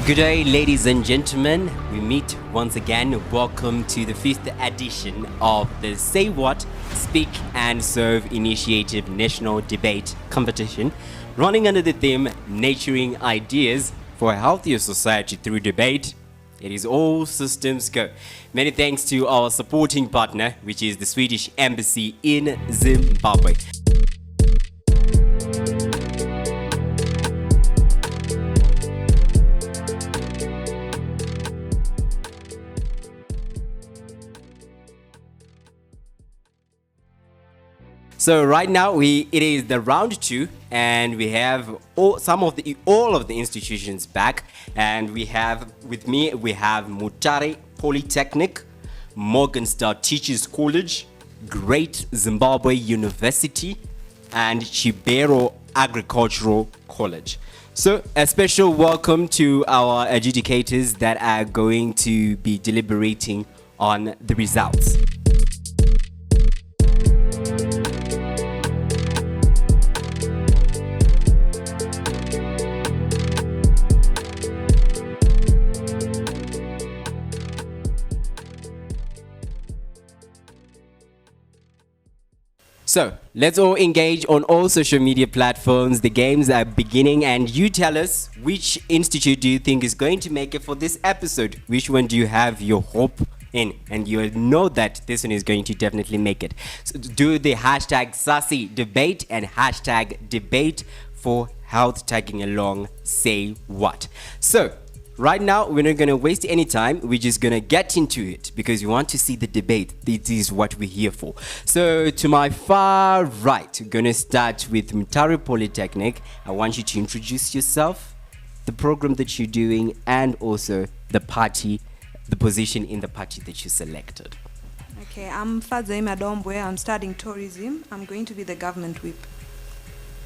Good day, ladies and gentlemen. We meet once again. Welcome to the 5th edition of the Say What, Speak and Serve Initiative National Debate Competition, running under the theme Nurturing Ideas for a Healthier Society Through Debate. It is all systems go. Many thanks to our supporting partner, which is the Swedish Embassy in Zimbabwe. So right now it is the round 2, and we have all of the institutions back, and we have Mutare Polytechnic, Morgan Star Teachers College, Great Zimbabwe University, and Chibhero Agricultural College. So a special welcome to our adjudicators that are going to be deliberating on the results. So let's all engage on all social media platforms. The games are beginning, and you tell us which institute do you think is going to make it for this episode? Which one do you have your hope in? And you know that this one is going to definitely make it. So do the hashtag SASI debate and hashtag debate for health tagging along Say What. So right now, we're not going to waste any time. We're just going to get into it because we want to see the debate. This is what we're here for. So to my far right, we're going to start with Mutare Polytechnic. I want you to introduce yourself, the program that you're doing, and also the party, the position in the party that you selected. Okay, I'm Fadzai Madombwe. I'm studying tourism. I'm going to be the government whip.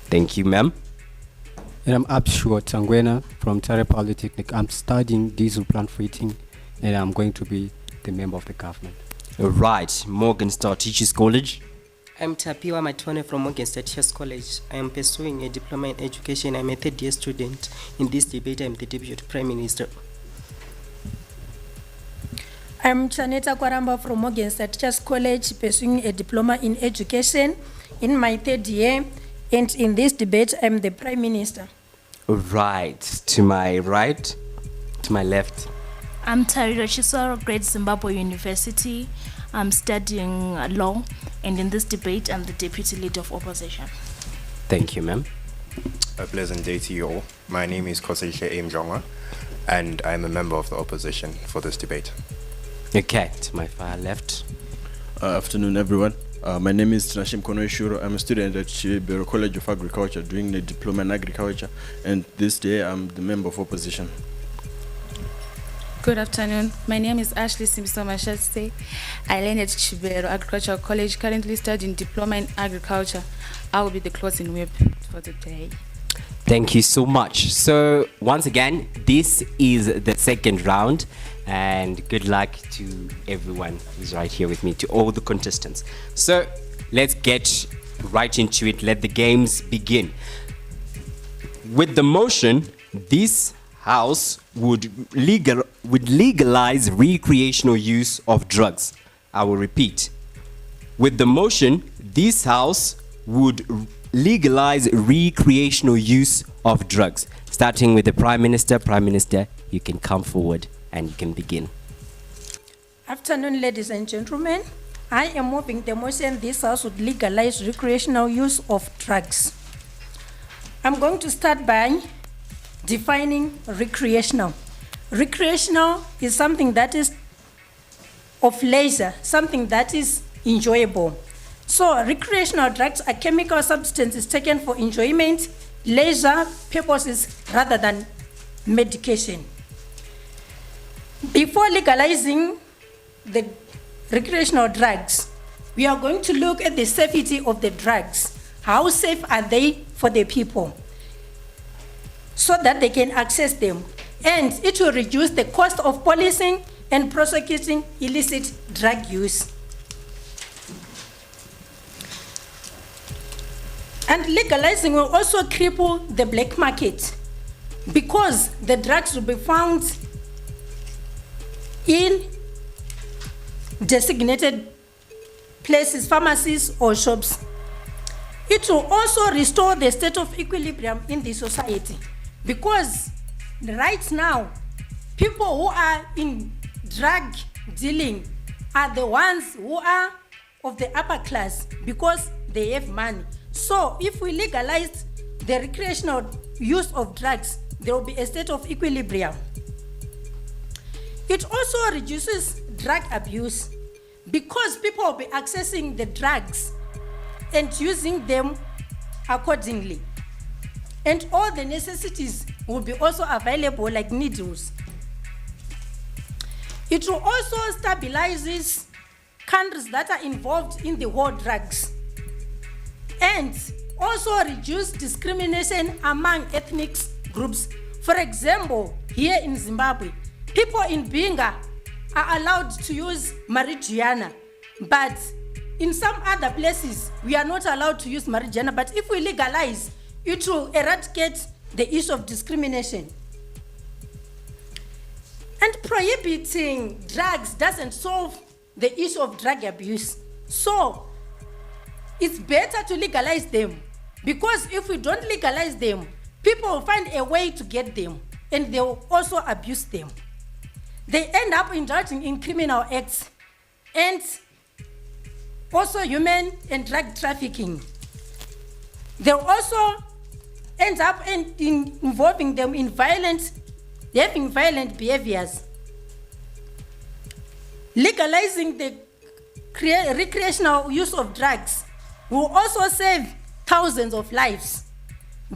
Thank you, ma'am. And I'm Abshua Tangwena from Mutare Polytechnic. I'm studying diesel plant fitting, and I'm going to be the member of the government. Right, Morgan Star Teachers College. I'm Tapiwa Matone from Morgan Star Teachers College. I am pursuing a diploma in education. I'm a third-year student. In this debate, I'm the Deputy Prime Minister. I'm Chaneta Kwaramba from Morgan Star Teachers College, pursuing a diploma in education in my third year. And in this debate, I'm the Prime Minister. Right, to my left. I'm Tariro Chisoro, Great Zimbabwe University. I'm studying law, and in this debate, I'm the Deputy Leader of Opposition. Thank you, ma'am. A pleasant day to you all. My name is Koseshe Mjonga, and I'm a member of the opposition for this debate. Okay, to my far left. Afternoon, everyone. My name is Tinashim Kono Ishuro. I'm a student at Chibhero College of Agriculture doing the diploma in agriculture, and this day I'm the member of opposition. Good afternoon. My name is Ashley Simpson Mashase. I learn at Chibhero Agricultural College, currently studying diploma in agriculture. I will be the closing whip for the day. Thank you so much. So once again, this is the second round, and good luck to everyone who's right here with me, to all the contestants. So let's get right into it. Let the games begin. With the motion, this house would legalize recreational use of drugs. I will repeat. With the motion, this house would legalize recreational use of drugs. Starting with the Prime Minister. Prime Minister, you can come forward and you can begin. Afternoon, ladies and gentlemen. I am moving the motion this house would legalize recreational use of drugs. I'm going to start by defining recreational. Recreational is something that is of leisure, something that is enjoyable. So recreational drugs are chemical substances taken for enjoyment, leisure purposes rather than medication. Before legalizing the recreational drugs, we are going to look at the safety of the drugs. How safe are they for the people so that they can access them? And it will reduce the cost of policing and prosecuting illicit drug use. And legalizing will also cripple the black market. because the drugs will be found in designated places, pharmacies or shops. It will also restore the state of equilibrium in the society, because right now, people who are in drug dealing are the ones who are of the upper class because they have money. So if we legalize the recreational use of drugs, there will be a state of equilibrium. It also reduces drug abuse because people will be accessing the drugs and using them accordingly. And all the necessities will be also available, like needles. It will also stabilize countries that are involved in the war drugs and also reduce discrimination among ethnic groups. For example, here in Zimbabwe, people in Binga are allowed to use marijuana, but in some other places, we are not allowed to use marijuana. But if we legalize, it will eradicate the issue of discrimination. And prohibiting drugs doesn't solve the issue of drug abuse. So it's better to legalize them, because if we don't legalize them, people will find a way to get them and they will also abuse them. They end up indulging in criminal acts and also human and drug trafficking. They will also end up in involving them in having violent behaviors. Legalizing the recreational use of drugs will also save thousands of lives,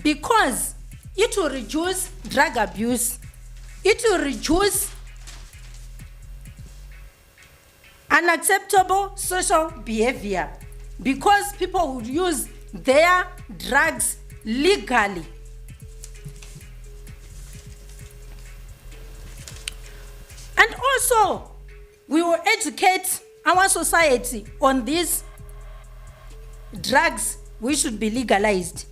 because it will reduce drug abuse, it will reduce unacceptable social behavior, because people would use their drugs legally. And also, we will educate our society on these drugs which should be legalized,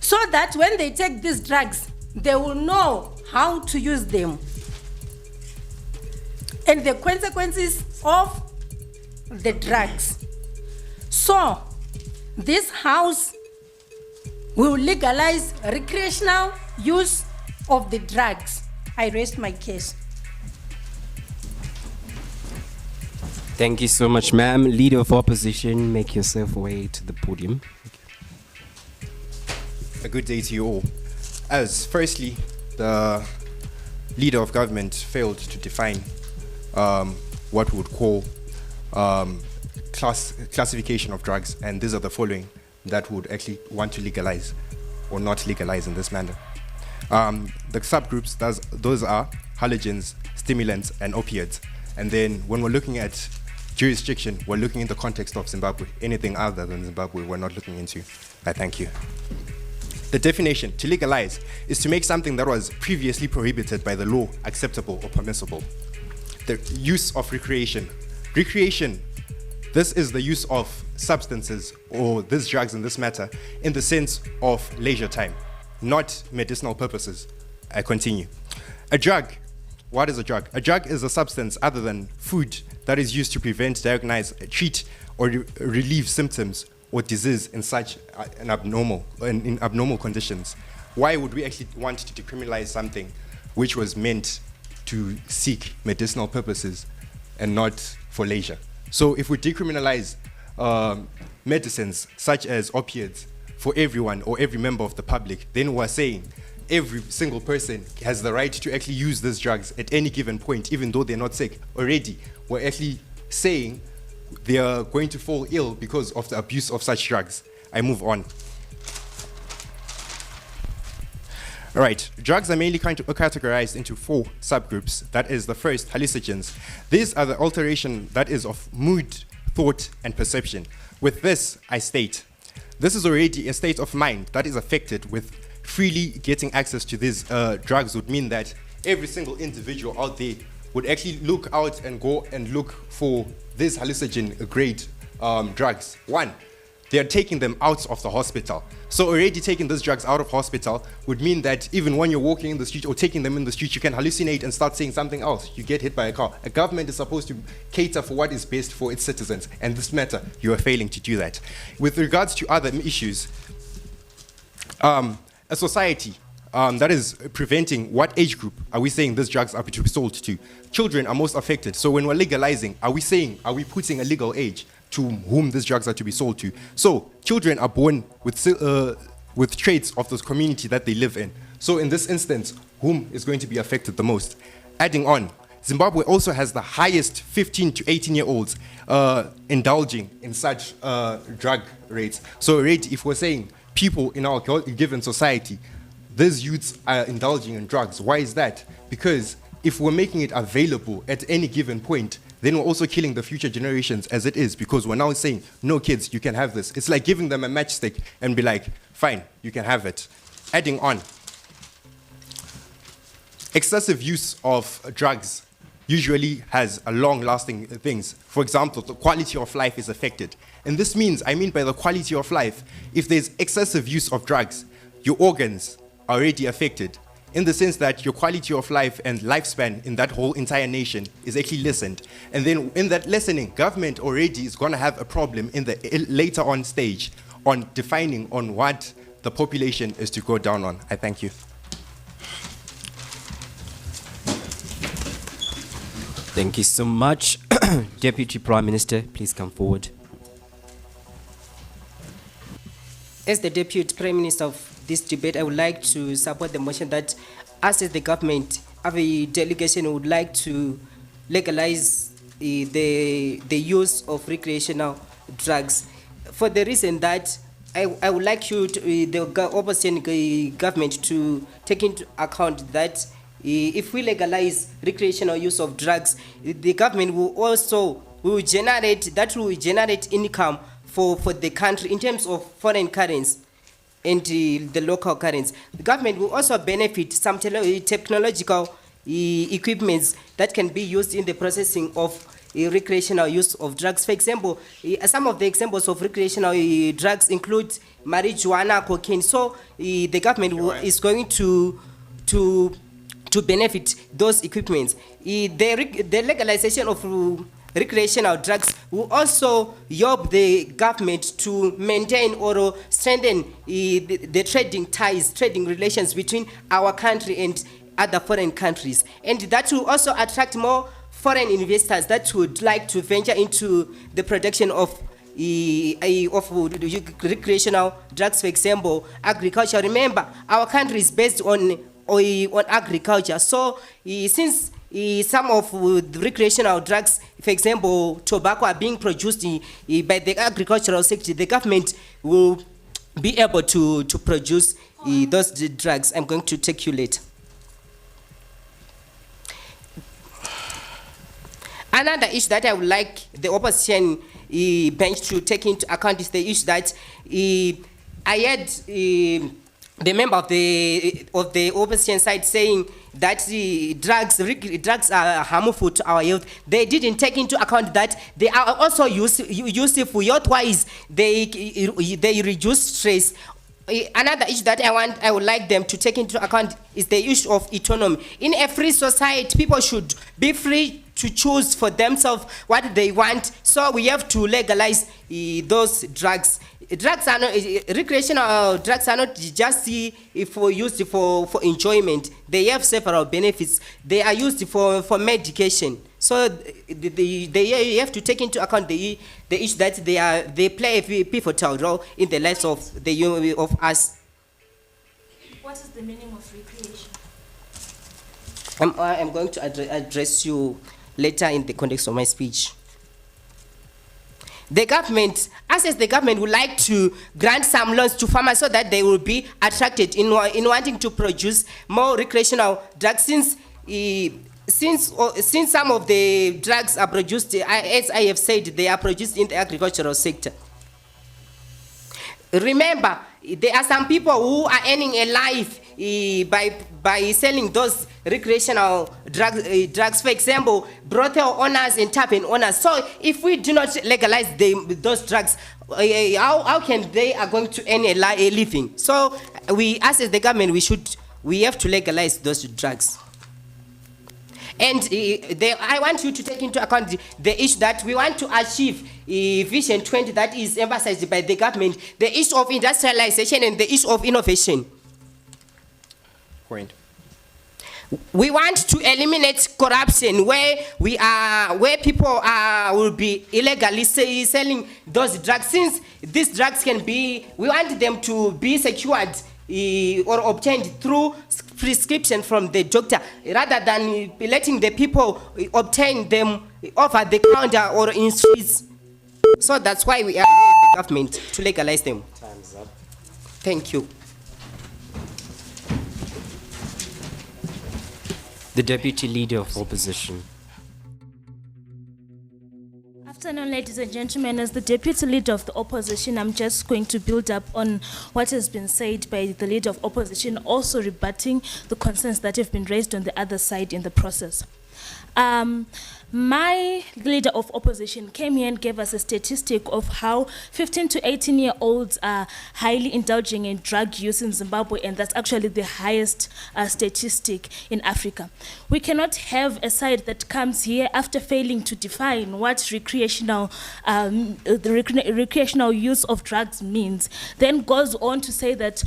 so that when they take these drugs, they will know how to use them and the consequences of the drugs. So, this house will legalize recreational use of the drugs. I rest my case. Thank you so much, ma'am. Leader of opposition, make yourself way to the podium. A good day to you all. As firstly, the leader of government failed to define what we would call classification of drugs, and these are the following that would actually want to legalize or not legalize in this manner. The subgroups, those are halogens, stimulants, and opioids. And then when we're looking at jurisdiction, we're looking in the context of Zimbabwe. Anything other than Zimbabwe, we're not looking into. I thank you. The definition, to legalize, is to make something that was previously prohibited by the law acceptable or permissible. The use of recreation. Recreation, this is the use of substances or these drugs in this matter in the sense of leisure time, not medicinal purposes. I continue. A drug. What is a drug? A drug is a substance other than food that is used to prevent, diagnose, treat, or relieve symptoms or disease in such in abnormal conditions. Why would we actually want to decriminalize something which was meant to seek medicinal purposes and not for leisure? So if we decriminalize medicines such as opioids for everyone or every member of the public, then we're saying every single person has the right to actually use these drugs at any given point, even though they're not sick. Already, we're actually saying they are going to fall ill because of the abuse of such drugs. I move on. All right, drugs are mainly categorized into 4 subgroups. That is the first, hallucinogens. These are the alteration that is of mood, thought, and perception. With this, I state, this is already a state of mind that is affected with freely getting access to these drugs would mean that every single individual out there would actually look out and go and look for these hallucinogen grade drugs. 1, they are taking them out of the hospital. So already taking these drugs out of hospital would mean that even when you're walking in the street or taking them in the street, you can hallucinate and start saying something else. You get hit by a car. A government is supposed to cater for what is best for its citizens. And this matter, you are failing to do that. With regards to other issues, a society that is preventing, what age group are we saying these drugs are to be sold to? Children are most affected. So when we're legalizing, are we putting a legal age to whom these drugs are to be sold to? So children are born with traits of this community that they live in. So in this instance, whom is going to be affected the most? Adding on, Zimbabwe also has the highest 15 to 18-year-olds indulging in such drug rates. So already, if we're saying people in our given society, these youths are indulging in drugs. Why is that? Because if we're making it available at any given point, then we're also killing the future generations as it is, because we're now saying, no kids, you can have this. It's like giving them a matchstick and be like, fine, you can have it. Adding on, excessive use of drugs usually has a long-lasting things. For example, the quality of life is affected. And this means, I mean by the quality of life, if there's excessive use of drugs, your organs are already affected, in the sense that your quality of life and lifespan in that whole entire nation is actually lessened. And then in that lessening, government already is going to have a problem in the later on stage on defining on what the population is to go down on. I thank you. Thank you so much. Deputy Prime Minister, please come forward. As the Deputy Prime Minister of this debate, I would like to support the motion that us as the government, our delegation would like to legalize the use of recreational drugs. For the reason that I would like you, the opposition government, to take into account that if we legalize recreational use of drugs, the government will generate income for the country in terms of foreign currency and the local currency. The government will also benefit some technological equipments that can be used in the processing of recreational use of drugs. For example, some of the examples of recreational drugs include marijuana, cocaine. So the government is going to benefit those equipments. The legalization of recreational drugs will also help the government to maintain or strengthen the trading relations between our country and other foreign countries. And that will also attract more foreign investors that would like to venture into the production of recreational drugs. For example, agriculture. Remember, our country is based on agriculture. So since some of the recreational drugs, for example, tobacco, are being produced by the agricultural sector, the government will be able to produce those drugs. I'm going to take you later. Another issue that I would like the opposition bench to take into account is the issue that I had the member of the opposition side saying that the drugs are harmful to our health. They didn't take into account that they are also useful health-wise. They reduce stress. Another issue that I would like them to take into account is the issue of autonomy. In a free society, people should be free to choose for themselves what they want. So we have to legalize those drugs. Recreational drugs are not just used for enjoyment. They have several benefits. They are used for medication. So they have to take into account the issue that they play a pivotal role in the lives of us. What is the meaning of recreation? I'm going to address you later in the context of my speech. The government, as the government would like to grant some loans to farmers so that they will be attracted in wanting to produce more recreational drugs, since some of the drugs are produced, as I have said, they are produced in the agricultural sector. Remember, there are some people who are earning a life by selling those recreational drugs, for example, brothel owners and tavern owners. So if we do not legalize those drugs, how can they are going to earn a living? So we, as the government, we have to legalize those drugs. And I want you to take into account the issue that we want to achieve Vision 20 that is emphasized by the government, the issue of industrialization and the issue of innovation. Point. We want to eliminate corruption where people will be illegally selling those drugs. Since these drugs we want them to be secured or obtained through prescription from the doctor, rather than letting the people obtain them over the counter or in streets. So that's why we are the government to legalize them. Time's up. Thank you. The Deputy Leader of Opposition. Afternoon, ladies and gentlemen. As the Deputy Leader of the Opposition, I'm just going to build up on what has been said by the Leader of Opposition, also rebutting the concerns that have been raised on the other side in the process. My Leader of Opposition came here and gave us a statistic of how 15 to 18-year-olds are highly indulging in drug use in Zimbabwe, and that's actually the highest statistic in Africa. We cannot have a side that comes here after failing to define what recreational use of drugs means, then goes on to say that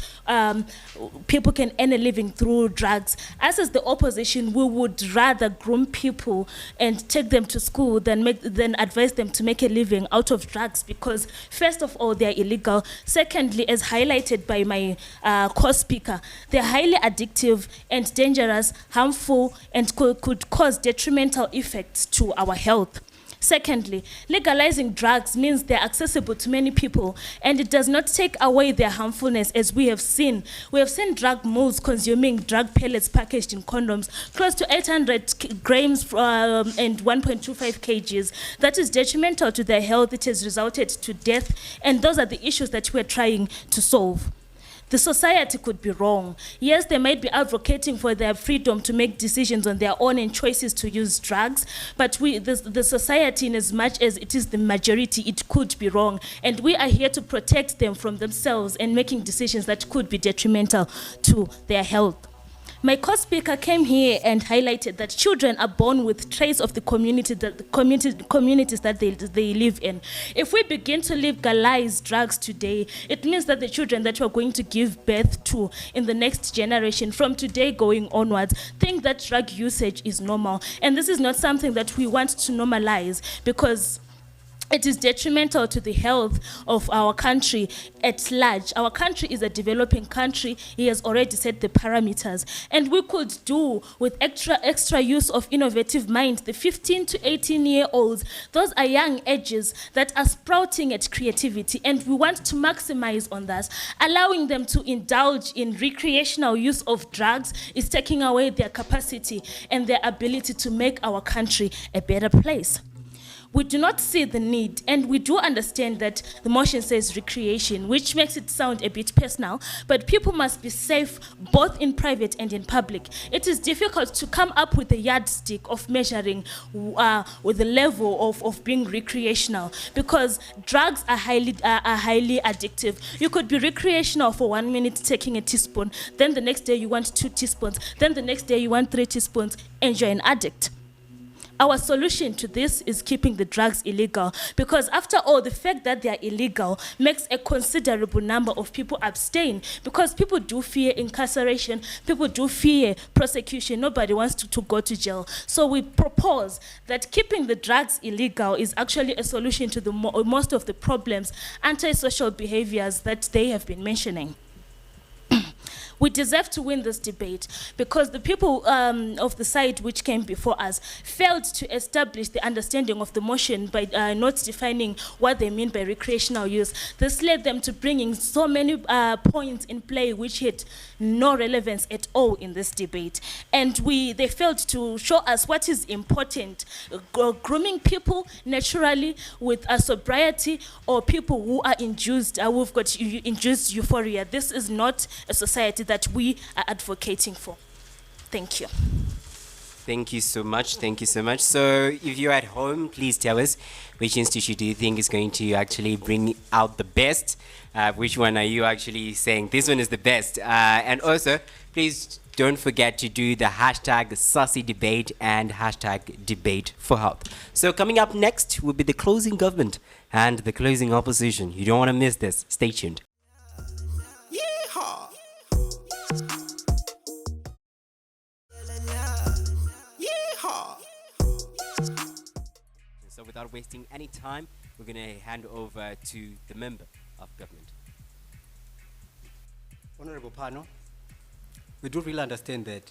people can earn a living through drugs. As the opposition, we would rather groom people and take them to school than advise them to make a living out of drugs, because first of all, they're illegal. Secondly, as highlighted by my co-speaker, they're highly addictive and dangerous, harmful, and could cause detrimental effects to our health. Secondly, legalizing drugs means they're accessible to many people, and it does not take away their harmfulness, as we have seen. We have seen drug mules consuming drug pellets packaged in condoms, close to 800 grams and 1.25 kgs. That is detrimental to their health. It has resulted to death, and those are the issues that we're trying to solve. The society could be wrong. Yes, they might be advocating for their freedom to make decisions on their own and choices to use drugs, but the society, in as much as it is the majority, it could be wrong. And we are here to protect them from themselves and making decisions that could be detrimental to their health. My co-speaker came here and highlighted that children are born with traits of the communities that they live in. If we begin to legalize drugs today, it means that the children that we're going to give birth to in the next generation, from today going onwards, think that drug usage is normal. And this is not something that we want to normalize, because it is detrimental to the health of our country at large. Our country is a developing country. He has already set the parameters. And we could do with extra use of innovative minds, the 15 to 18-year-olds. Those are young ages that are sprouting at creativity, and we want to maximize on that. Allowing them to indulge in recreational use of drugs is taking away their capacity and their ability to make our country a better place. We do not see the need, and we do understand that the motion says recreation, which makes it sound a bit personal, but people must be safe both in private and in public. It is difficult to come up with a yardstick of measuring with the level of being recreational, because drugs are highly addictive. You could be recreational for 1 minute taking a teaspoon, then the next day you want 2 teaspoons, then the next day you want 3 teaspoons, and you're an addict. Our solution to this is keeping the drugs illegal, because after all, the fact that they are illegal makes a considerable number of people abstain, because people do fear incarceration, people do fear prosecution. Nobody wants to go to jail. So we propose that keeping the drugs illegal is actually a solution to most of the problems, antisocial behaviors that they have been mentioning. We deserve to win this debate, because the people of the side which came before us failed to establish the understanding of the motion by not defining what they mean by recreational use. This led them to bringing so many points in play which had no relevance at all in this debate. And they failed to show us what is important. Grooming people naturally with sobriety, or people who are induced, who've got induced euphoria. This is not a society that we are advocating for. Thank you. Thank you so much. Thank you so much. So, if you're at home, please tell us which institute do you think is going to actually bring out the best? Which one are you actually saying this one is the best? And also, please don't forget to do the hashtag SASI debate and hashtag debate for health. So, coming up next will be the closing government and the closing opposition. You don't want to miss this. Stay tuned. So without wasting any time, we're going to hand over to the member of government. Honorable Pano, we do really understand that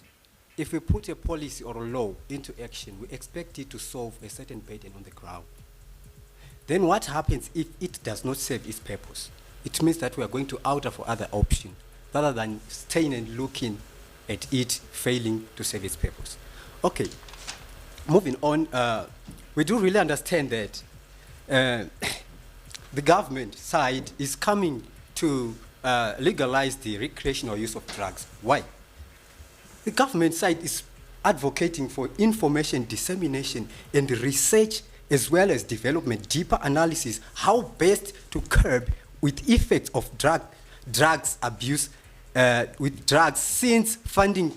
if we put a policy or a law into action, we expect it to solve a certain burden on the ground. Then what happens if it does not serve its purpose? It means that we are going to outer for other options rather than staying and looking at it failing to serve its purpose. Okay, moving on, we do really understand that the government side is coming to legalize the recreational use of drugs. Why? The government side is advocating for information dissemination and research as well as development, deeper analysis, how best to curb with effects of drugs abuse with drugs since funding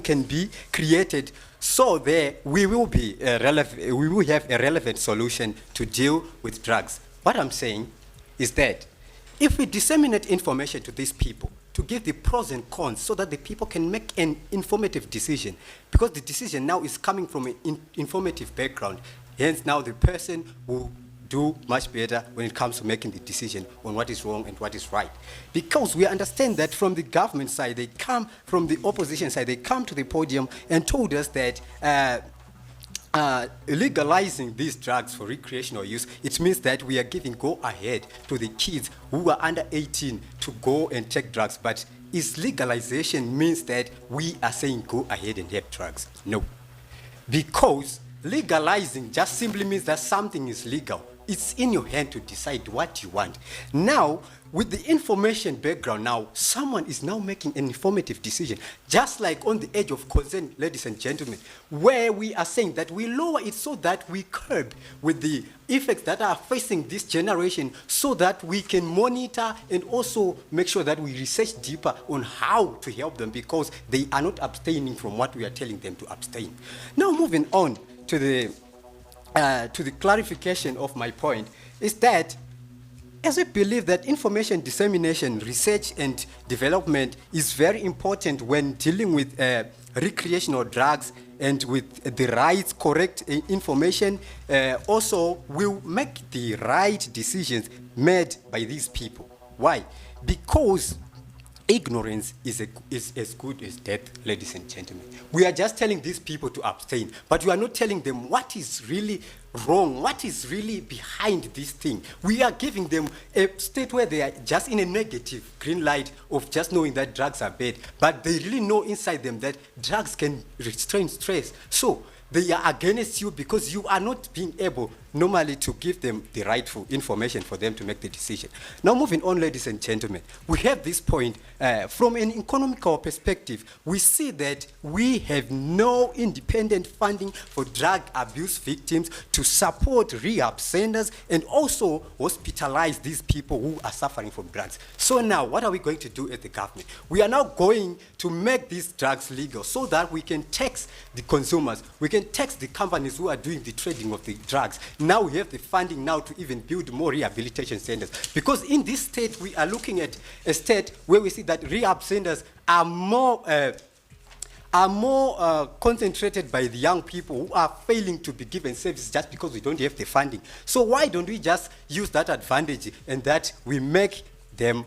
can be created, so there we will be we will have a relevant solution to deal with drugs. What I'm saying is that if we disseminate information to these people to give the pros and cons so that the people can make an informative decision, because the decision now is coming from an informative background, hence now the person will do much better when it comes to making the decision on what is wrong and what is right. Because we understand that from the government side, they come from the opposition side, they come to the podium and told us that legalizing these drugs for recreational use, it means that we are giving go ahead to the kids who are under 18 to go and take drugs. But is legalization means that we are saying go ahead and have drugs? No. Because legalizing just simply means that something is legal. It's in your hand to decide what you want. Now, with the information background now, someone is now making an informative decision, just like on the edge of consent, ladies and gentlemen, where we are saying that we lower it so that we curb with the effects that are facing this generation, so that we can monitor and also make sure that we research deeper on how to help them, because they are not abstaining from what we are telling them to abstain. Now, moving on to the clarification of my point, is that as we believe that information dissemination, research and development is very important when dealing with recreational drugs, and with the right, correct information, also will make the right decisions made by these people. Why? Because ignorance is as good as death, ladies and gentlemen. We are just telling these people to abstain, but we are not telling them what is really wrong, what is really behind this thing. We are giving them a state where they are just in a negative green light of just knowing that drugs are bad, but they really know inside them that drugs can restrain stress. So they are against you because you are not being able normally to give them the rightful information for them to make the decision. Now, moving on, ladies and gentlemen, we have this point from an economical perspective. We see that we have no independent funding for drug abuse victims to support rehab centers and also hospitalize these people who are suffering from drugs. So now, what are we going to do as the government? We are now going to make these drugs legal so that we can tax the consumers, we can tax the companies who are doing the trading of the drugs. Now we have the funding now to even build more rehabilitation centers. Because in this state, we are looking at a state where we see that rehab centers are more concentrated by the young people who are failing to be given services just because we don't have the funding. So why don't we just use that advantage and that we make them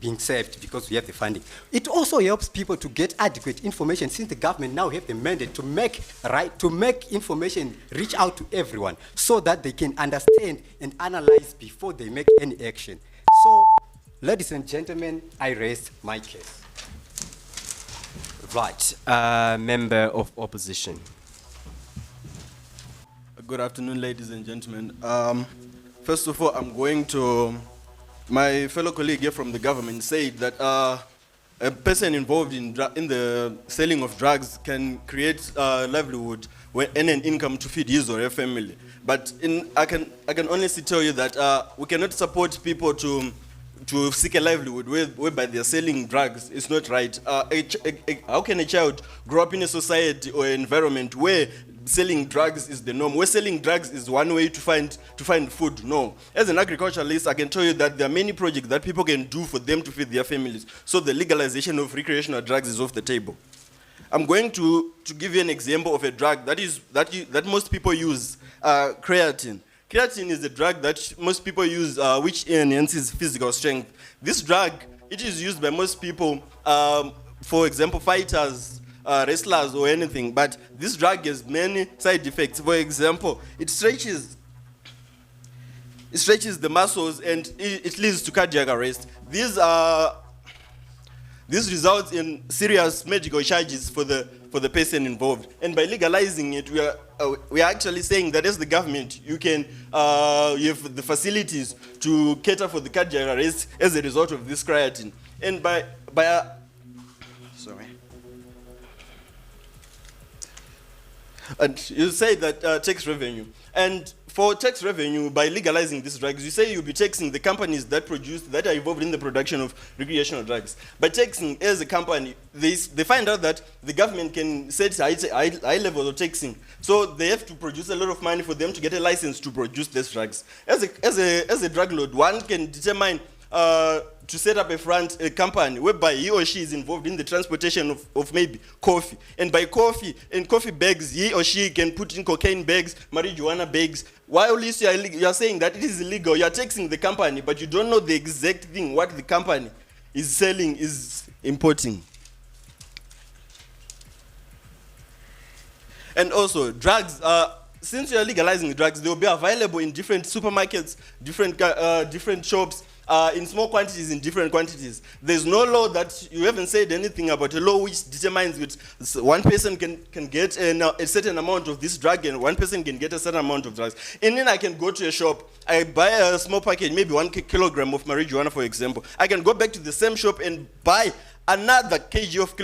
being served because we have the funding? It also helps people to get adequate information, since the government now have the mandate to make information reach out to everyone so that they can understand and analyze before they make any action. So, ladies and gentlemen, I raised my case. Right, member of opposition. Good afternoon, ladies and gentlemen. First of all, I'm going to, my fellow colleague here from the government said that a person involved in the selling of drugs can create livelihood and an income to feed his or her family. But I can honestly tell you that we cannot support people to seek a livelihood whereby they are selling drugs. It's not right. How can a child grow up in a society or environment where selling drugs is the norm, where selling drugs is one way to find food? No. As an agriculturalist, I can tell you that there are many projects that people can do for them to feed their families. So the legalization of recreational drugs is off the table. I'm going to give you an example of a drug that most people use, creatine. Creatine is a drug that most people use, which enhances physical strength. This drug, it is used by most people, for example, fighters, wrestlers or anything, but this drug has many side effects. For example, it stretches the muscles and it leads to cardiac arrest. This results in serious medical charges for the person involved. And by legalizing it, we are actually saying that as the government, you have the facilities to cater for the cardiac arrest as a result of this creatine. And and you say that tax revenue. And for tax revenue, by legalizing these drugs, you say you'll be taxing the companies that are involved in the production of recreational drugs. By taxing as a company, they find out that the government can set high levels of taxing. So they have to produce a lot of money for them to get a license to produce these drugs. As a drug lord, one can determine to set up a company whereby he or she is involved in the transportation of maybe coffee. And by coffee, in coffee bags, he or she can put in cocaine bags, marijuana bags. While you are saying that it is illegal, you are taxing the company, but you don't know the exact thing what the company is selling, is importing. And also, drugs, since you are legalizing drugs, they will be available in different supermarkets, different shops, in small quantities, in different quantities. There's no law that you haven't said anything about a law which determines which one person can get a certain amount of this drug and one person can get a certain amount of drugs. And then I can go to a shop, I buy a small package, maybe 1 kilogram of marijuana, for example. I can go back to the same shop and buy another kg of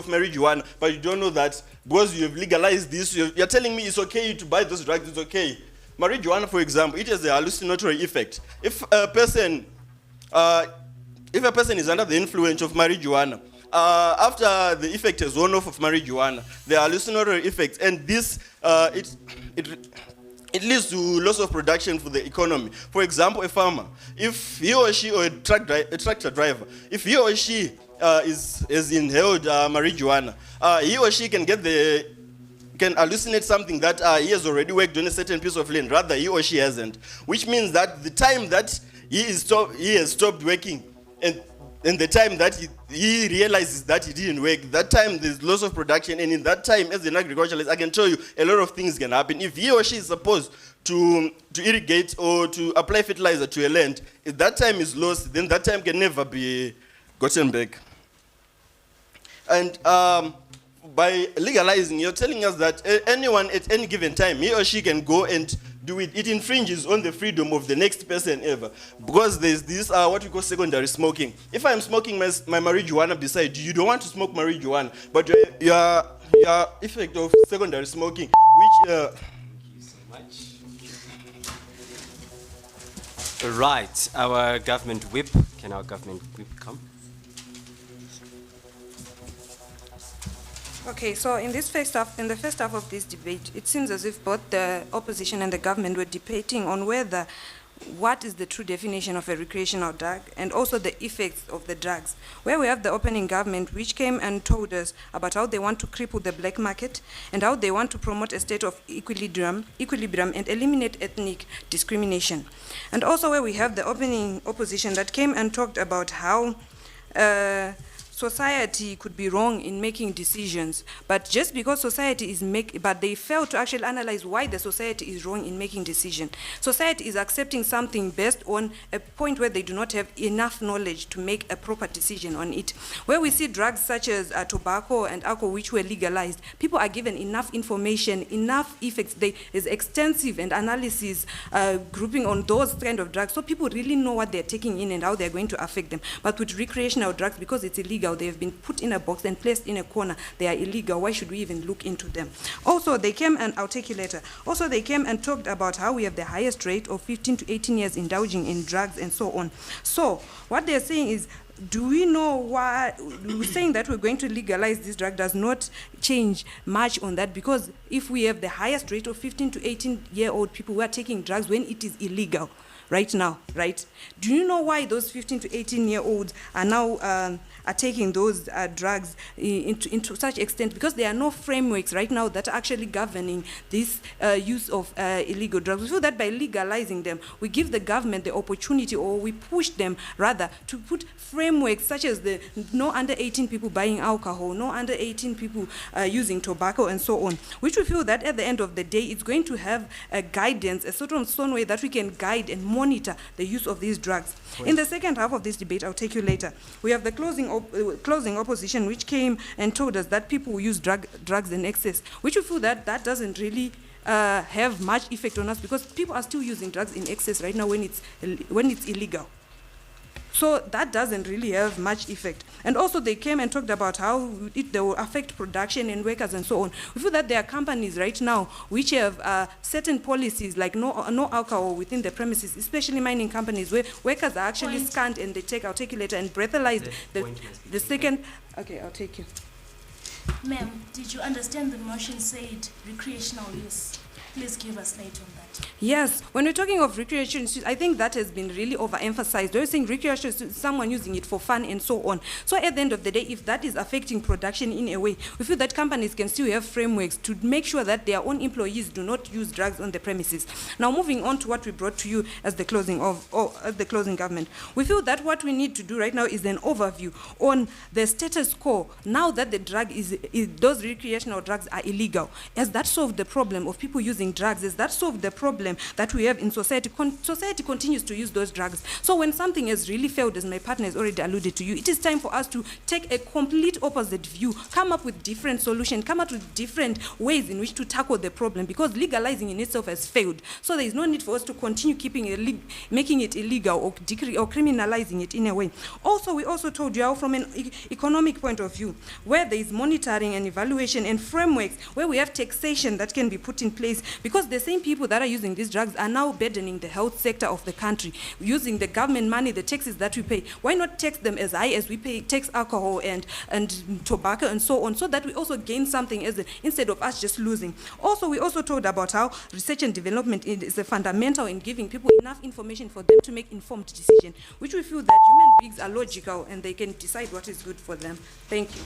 marijuana, but you don't know that because you have legalized this, you're telling me it's okay to buy those drugs, it's okay. Marijuana, for example, it has a hallucinatory effect. If a person is under the influence of marijuana, after the effect has worn off of marijuana, the hallucinatory effects, and this it leads to loss of production for the economy. For example, a farmer, if he or she, or a tractor driver, if he or she is inhaled marijuana, he or she can hallucinate something that he has already worked on a certain piece of land, rather he or she hasn't. Which means that the time that he has stopped working and the time that he realizes that he didn't work, that time there's loss of production, and in that time, as an agriculturalist, I can tell you a lot of things can happen. If he or she is supposed to irrigate or to apply fertilizer to a land, if that time is lost, then that time can never be gotten back. And by legalizing, you're telling us that anyone at any given time, he or she can go and do it. It infringes on the freedom of the next person ever. Because there's this, what we call secondary smoking. If I'm smoking my marijuana beside you, you don't want to smoke marijuana, but your effect of secondary smoking, which... Thank you so much. Right, our government whip. Can our government whip come? Okay, so in the first half of this debate, it seems as if both the opposition and the government were debating on what is the true definition of a recreational drug and also the effects of the drugs. Where we have the opening government, which came and told us about how they want to cripple the black market and how they want to promote a state of equilibrium and eliminate ethnic discrimination. And also where we have the opening opposition that came and talked about how society could be wrong in making decisions, but just because society is but they fail to actually analyze why the society is wrong in making decisions. Society is accepting something based on a point where they do not have enough knowledge to make a proper decision on it. Where we see drugs such as tobacco and alcohol, which were legalized, people are given enough information, enough effects. There's extensive and analysis grouping on those kind of drugs, so people really know what they're taking in and how they're going to affect them. But with recreational drugs, because it's illegal, they have been put in a box and placed in a corner. They are illegal. Why should we even look into them? Also, they came, and I'll take you later. Also, they came and talked about how we have the highest rate of 15 to 18 years indulging in drugs and so on. So what they're saying is, do we know why saying that we're going to legalize this drug does not change much on that? Because if we have the highest rate of 15 to 18-year-old people who are taking drugs when it is illegal right now, right? Do you know why those 15 to 18-year-olds are now are taking those drugs into such extent? Because there are no frameworks right now that are actually governing this use of illegal drugs. We feel that by legalizing them, we give the government the opportunity, or we push them rather, to put frameworks such as the no under 18 people buying alcohol, no under 18 people using tobacco and so on, which we feel that at the end of the day, it's going to have a guidance, a sort of some way that we can guide and monitor the use of these drugs. In the second half of this debate, I'll take you later, we have the closing opposition, which came and told us that people use drugs in excess, which we feel that that doesn't really have much effect on us, because people are still using drugs in excess right now when it's illegal. So that doesn't really have much effect. And also they came and talked about how they will affect production and workers and so on. We feel that there are companies right now which have certain policies like no alcohol within the premises, especially mining companies, where workers are actually scanned and they take, I'll take you later, and breathalyzed. The second, okay, I'll take you. Ma'am, did you understand the motion said recreational use? Please give us light on that. Yes, when we're talking of recreation, I think that has been really overemphasized. They're saying recreation is someone using it for fun and so on. So at the end of the day, if that is affecting production in a way, we feel that companies can still have frameworks to make sure that their own employees do not use drugs on the premises. Now, moving on to what we brought to you as the closing government, we feel that what we need to do right now is an overview on the status quo now that the drug those recreational drugs are illegal. Has that solved the problem of people using drugs? Has that solved the problem that we have in society? Society continues to use those drugs. So when something has really failed, as my partner has already alluded to you, it is time for us to take a complete opposite view, come up with different solutions, come up with different ways in which to tackle the problem, because legalizing in itself has failed. So there is no need for us to continue making it illegal or criminalizing it in a way. Also, we also told you how from an economic point of view, where there is monitoring and evaluation and frameworks, where we have taxation that can be put in place, because the same people that are using these drugs are now burdening the health sector of the country, using the government money, the taxes that we pay. Why not tax them as high as we pay tax alcohol and tobacco and so on, so that we also gain something instead of us just losing. Also, we also told about how research and development is a fundamental in giving people enough information for them to make informed decisions, which we feel that human beings are logical and they can decide what is good for them. Thank you.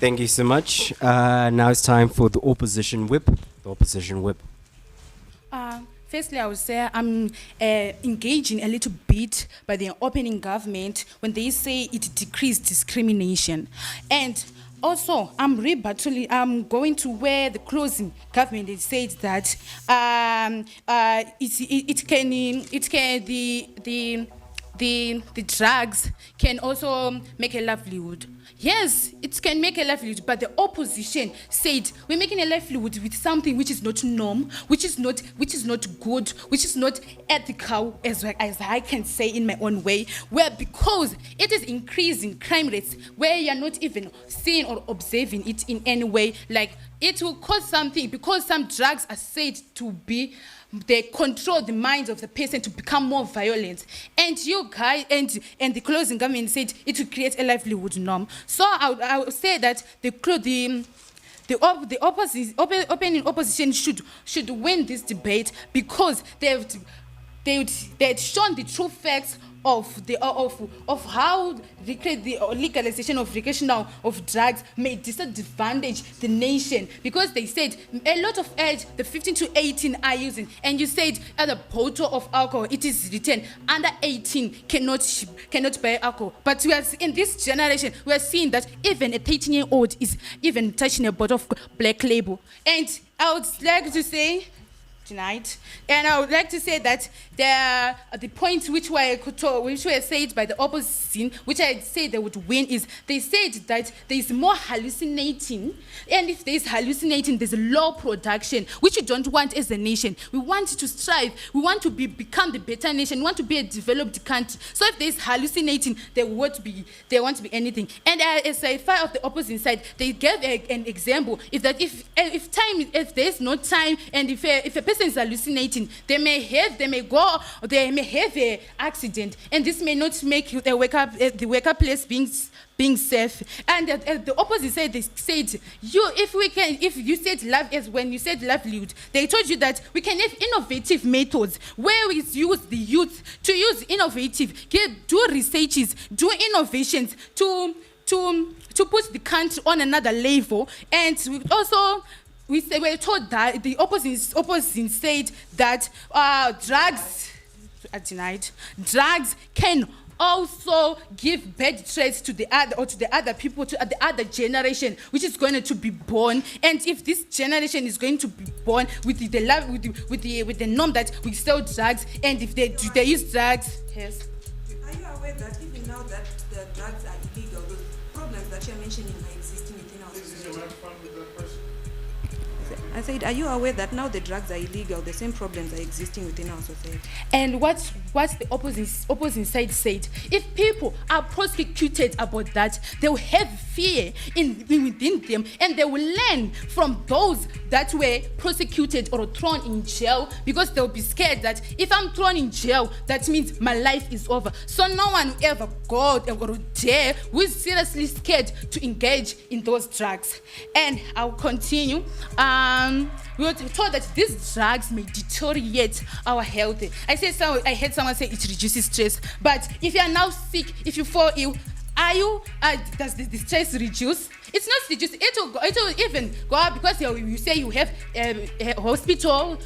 Thank you so much. Now it's time for the opposition whip. The opposition whip. Firstly, I would say I'm engaging a little bit by the opening government when they say it decreased discrimination. And also, I'm going to where the closing government it says that the drugs can also make a livelihood. Yes, it can make a livelihood, but the opposition said we're making a livelihood with something which is not norm, which is not good, which is not ethical, as I can say in my own way, where because it is increasing crime rates where you're not even seeing or observing it in any way, like it will cause something, because some drugs are said to be, they control the minds of the person to become more violent. And you guys, and the closing government said it will create a livelihood norm. So I would say that the opening opposition should win this debate, because they had shown the true facts of how the legalization of recreational of drugs may disadvantage the nation, because they said a lot of age, the 15 to 18 are using, and you said at a bottle of alcohol it is written under 18 cannot buy alcohol, but we are in this generation we are seeing that even a 13-year-old is even touching a bottle of Black Label. And I would like to say tonight, and I would like to say that the points which were said by the opposition, which I say they would win, is they said that there is more hallucinating, and if there is hallucinating, there's low production, which we don't want as a nation. We want to strive, we want to become the better nation, we want to be a developed country. So if there is hallucinating, there won't be anything. And as a far of the opposite side, they gave an example, if there is no time, and if a person is hallucinating, they may have an accident, and this may not make the wake-up place being safe. And the opposite side, they said, if you said love, as when you said livelihood, they told you that we can have innovative methods where we use the youth to use innovative, do researches, do innovations to put the country on another level. And we were told that the opposition said that drugs can also give bad traits to the other people, to the other generation, which is going to be born. And if this generation is going to be born with the norm that we sell drugs, and if they use drugs, yes. Are you aware that even now that the drugs are illegal, the problems that you're mentioning are existing within our society? I said, are you aware that now the drugs are illegal, the same problems are existing within our society? And what the opposing side said, if people are prosecuted about that, they will have fear within them, and they will learn from those that were prosecuted or thrown in jail, because they'll be scared that if I'm thrown in jail, that means my life is over. So no one will ever go or dare who is seriously scared to engage in those drugs. And I'll continue. We were told that these drugs may deteriorate our health. I heard someone say it reduces stress, but if you are now sick, if you fall ill, does the stress reduce? It's not reduced. It will even go up, because you say you have hospital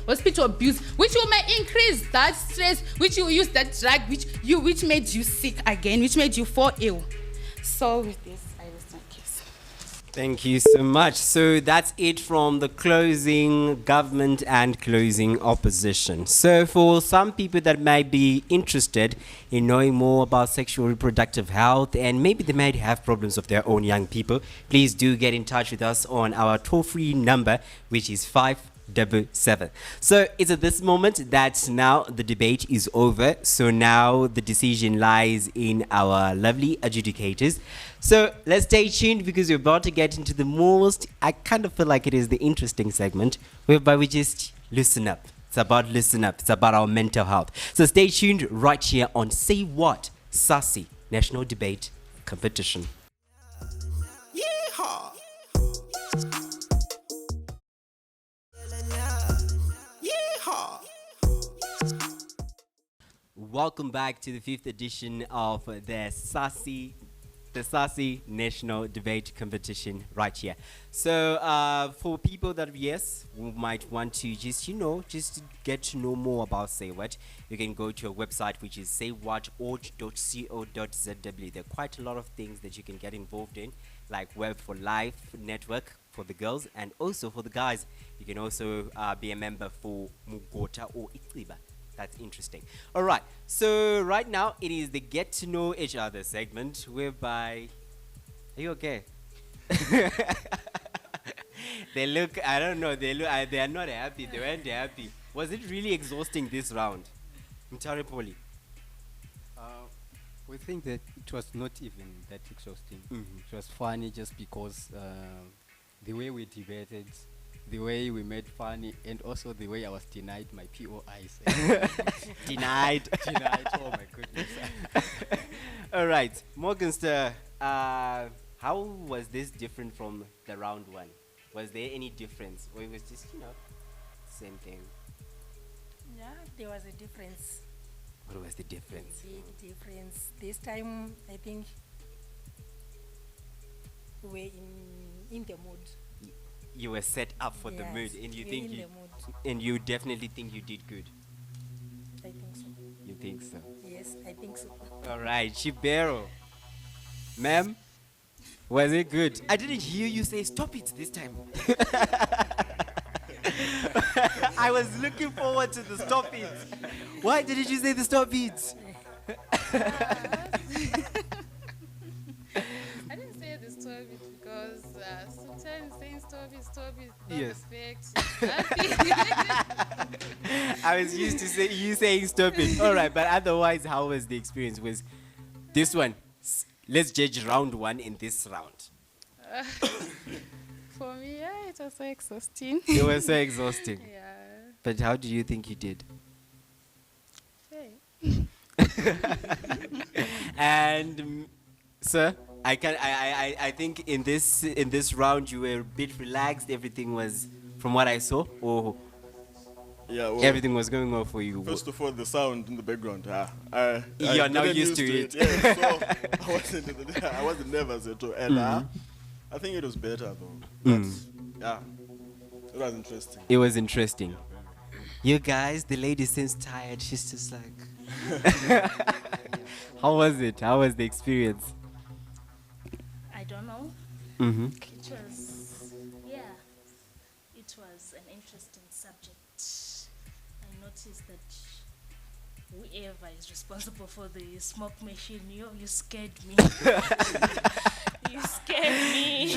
bills, which will may increase that stress, which you use that drug, which made you sick again, which made you fall ill. So with this, I will start. Thank you so much. So that's it from the closing government and closing opposition. So for some people that might be interested in knowing more about sexual reproductive health, and maybe they might have problems of their own young people, please do get in touch with us on our toll-free number, which is 577. So it's at this moment that now the debate is over. So now the decision lies in our lovely adjudicators. So let's stay tuned, because we're about to get into the most, I kind of feel like it is the interesting segment, whereby we just loosen up. It's about listen up. It's about our mental health. So stay tuned right here on Say What, SASI, National Debate Competition. Yeehaw! Yeehaw! Welcome back to the 5th edition of the SASI National Debate Competition right here. So for people that, yes, who might want to just to get to know more about Say What, you can go to a website, which is saywhatorg.co.zw. There are quite a lot of things that you can get involved in, like Web for Life network for the girls, and also for the guys. You can also be a member for Mugota or Itiba. That's interesting. All right. So right now it is the get to know each other segment, whereby, are you okay? They look, I don't know. They are not happy. They weren't happy. Was it really exhausting this round? Mutare Poly. We think that it was not even that exhausting. It was funny just because the way we debated, the way we made funny, and also the way I was denied my POIs. Denied. Denied. Oh my goodness. All right, Morgenster. How was this different from the round one? Was there any difference, or it was just same thing? Yeah, there was a difference. What was the difference? The difference. This time, I think we're in the mood. You were set up for the Yes, mood, and you we're think in you, the mood. and you definitely think you did good. I think so. You think so? Yes, I think so. All right, Chibhero. Ma'am, was it good? I didn't hear you say stop it this time. I was looking forward to the stop it. Why didn't you say the stop it? I didn't say the stop it because sometimes saying stop it, don't Yes. affect nothing. I was used to you saying stop it. All right, but otherwise, how was the experience? Was this one? Let's judge round one in this round. For me, yeah, it was so exhausting. It was so exhausting. Yeah. But how do you think you did? Hey. And sir, I think in this round you were a bit relaxed. Everything was, from what I saw, or Yeah, well, everything was going well for you. first of all, the sound in the background. You're now didn't used to it. Yeah, so I wasn't nervous at all. And I think it was better though. But, yeah, it was interesting. It was interesting. You guys, the lady seems tired. She's just like. How was it? How was the experience? I don't know. Mm-hmm. It was, yeah, it was an interesting subject. I noticed that whoever is responsible for the smoke machine, you scared me. You scared me.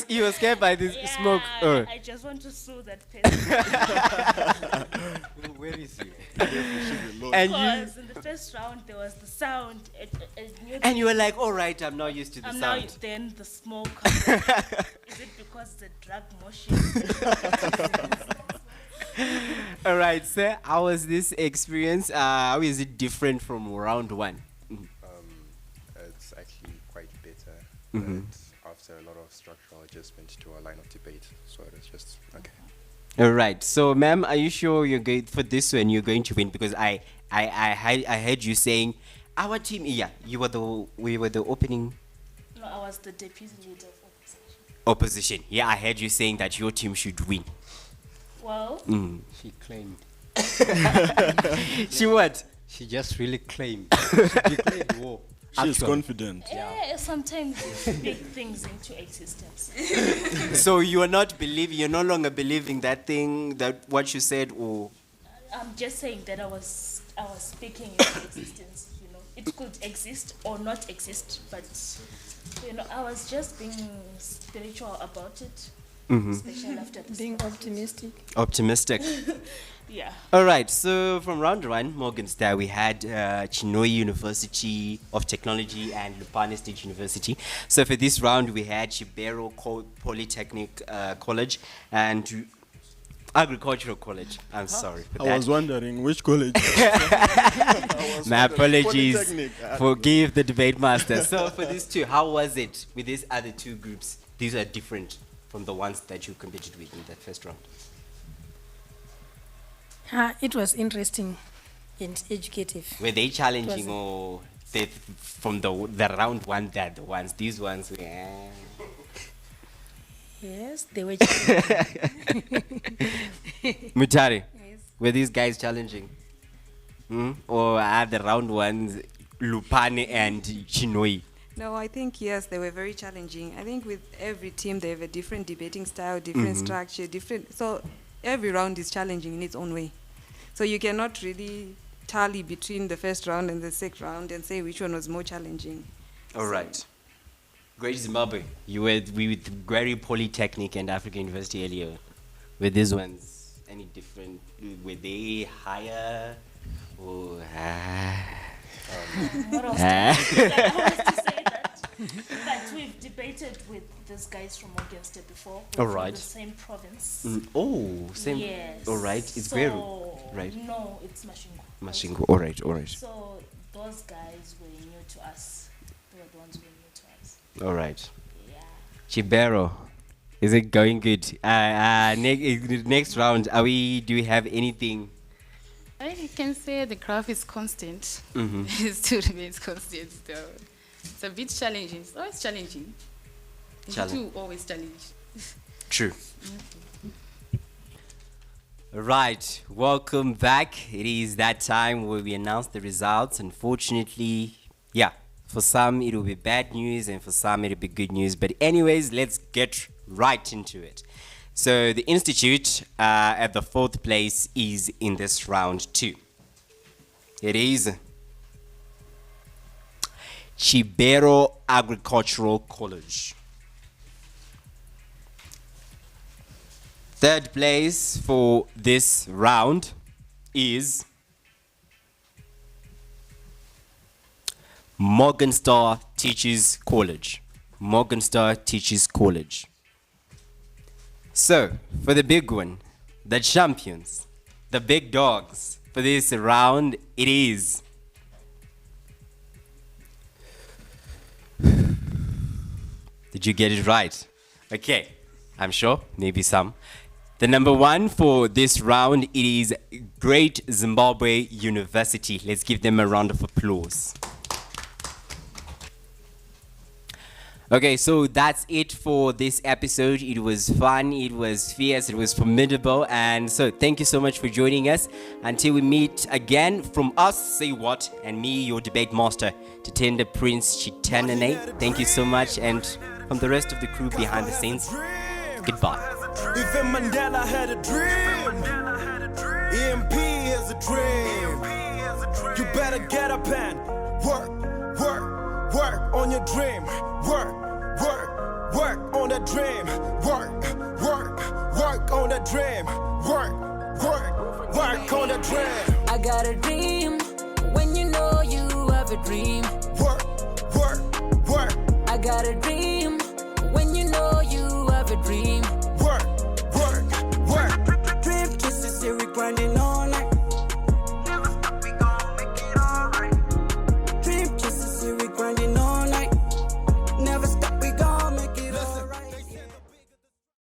You were scared by this smoke. Oh. I just want to sue that person. Where is he? And you Because in the first round there was the sound. and you were like, all right, I'm now used to the I'm now sound. then the smoke. Is it because the drug motion? All right, sir. How was this experience? How is it different from round one? It's actually quite better, Mhm. but after a lot of structural adjustment to our line of debate, so it's just okay. All right. So, ma'am, are you sure you're going for this one? You're going to win because I heard you saying our team. Yeah, we were the opening No, I was the deputy leader of opposition. opposition. Yeah, I heard you saying that your team should win. Well, She claimed. She what? She just really claimed. She declared war. She's Actually. confident. sometimes you speak things into existence. So you're no longer believing that thing, that what you said, or I'm just saying that I was speaking into existence. You know, it could exist or not exist, but I was just being spiritual about it, especially after the Being optimistic. optimistic. yeah. All right, so from round one, Morgenstern, we had Chinoi University of Technology and Lupane State University. So for this round, we had Chibhero Polytechnic College and Agricultural College. I'm sorry for I that. was wondering which college. My apologies. Polytechnic. Forgive the debate master. So for these two, how was it with these other two groups? These are different from the ones that you competed with in that first round. It was interesting and educative. Were they challenging Was- or they, from the round one, they're the ones, these ones were... Yes, they were. Mutare, Yes. were these guys challenging? Or are the round ones Lupane and Chinoi? No, I think yes, they were very challenging. I think with every team they have a different debating style, different structure, different. So every round is challenging in its own way. So you cannot really tally between the first round and the second round and say which one was more challenging. All right. Great Zimbabwe, you were with Gweri Polytechnic and African University earlier. Were these ones any different? Were they higher? Or, What else to say that? But we've debated with these guys from Morgan State before. We're All from right. the same province. Oh, same. Yes. All right. It's so, Gweru, right? No, it's Masvingo. Masvingo. All right. All right. So those guys were new to us. They were the ones who were new to us. All right. Yeah. Chibhero, is it going good? Next round, do we have anything I can say the graph is constant. Mm-hmm. It still remains constant. Though. It's a bit challenging. It's always challenging. Challenge. Always challenge. True. Right, welcome back. It is that time where we announce the results. Unfortunately, yeah, for some it will be bad news and for some it will be good news. But anyways, let's get right into it. So the institute at the 4th place is in this round 2. It is Chibhero Agricultural College. 3rd place for this round is Morgenstern Teachers College. Morgenstern Teachers College. So, for the big one, the champions, the big dogs for this round, it is Did you get it right? Okay, I'm sure, maybe some. The number 1 for this round, it is Great Zimbabwe University. Let's give them a round of applause. Okay, so that's it for this episode. It was fun, it was fierce, it was formidable, and so thank you so much for joining us. Until we meet again, from us, Say What, and me, your debate master, Tatenda Prince Chitanane. Thank you so much, and from the rest of the crew behind the scenes, goodbye. Even Mandela had a dream. EMP is a dream. You better get up and work, work, work on your dream. Work, work, work on that dream. Work, work, work on that dream. Work, work, work on that dream. I got a dream. When you know you have a dream. Work, work, work. I got a dream. When you know you have a dream.